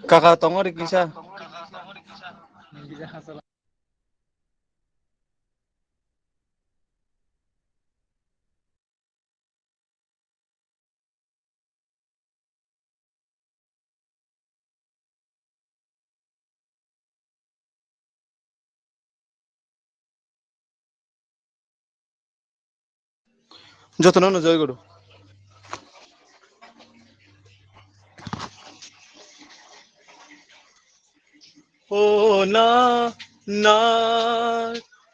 Kakatongor kisah. যত্ন জয় গুরু। ओ ना ना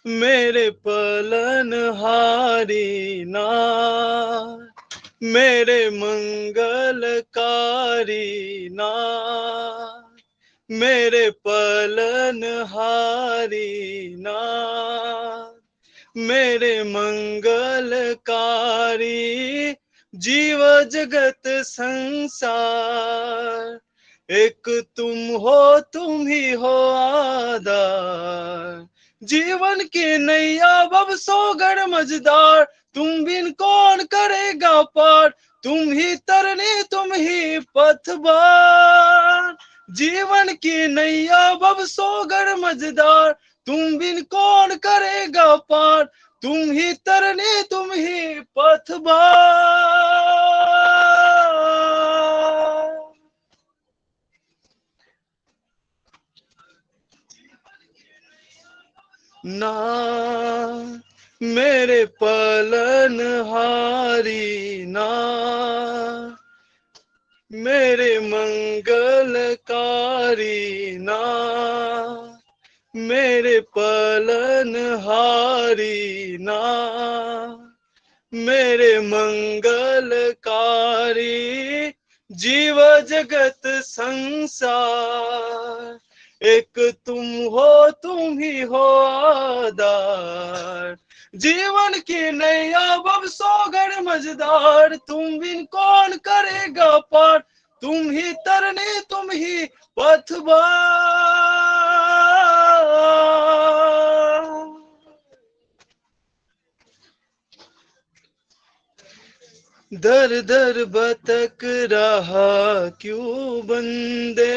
मेरे पलन हारी ना मेरे मंगलकारी ना मेरे पलन हारी ना मेरे मंगलकारी जीव जगत संसार एक तुम हो तुम ही हो आधार जीवन की नैया बब सोगर मझदार तुम बिन कौन करेगा पार तुम ही तरने तुम ही पथबार जीवन की नैया बब सोगर मझदार तुम बिन कौन करेगा पार तुम ही तरने तुम ही पथबार ना मेरे पलन हारी ना मेरे मंगलकारी ना मेरे पलन हारी ना मेरे मंगलकारी जीव जगत संसार एक तुम हो तुम ही हो आधार जीवन की नैया बब सोगर मझदार तुम बिन कौन करेगा पार तुम ही तरने तुम ही पथबार दर दर भटक रहा क्यों बंदे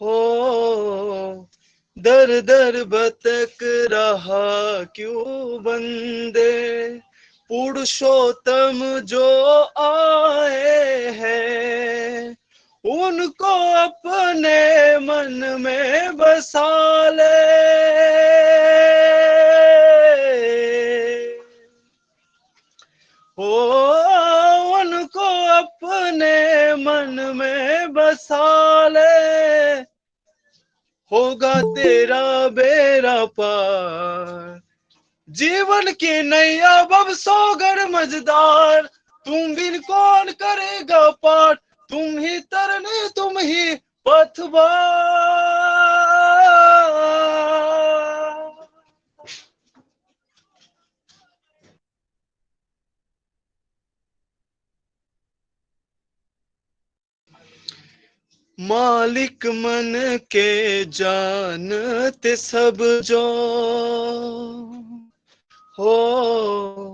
हो दर दर भटक रहा क्यों बंदे पुरुषोत्तम जो आए हैं उनको अपने मन में बसा ले ओ उनको अपने मन में बसा ले होगा तेरा बेड़ा पार जीवन की नैया बब सोगर मझदार तुम बिन कौन करेगा पार तुम ही तरने तुम ही पथबार मालिक मन के जानते सब जो हो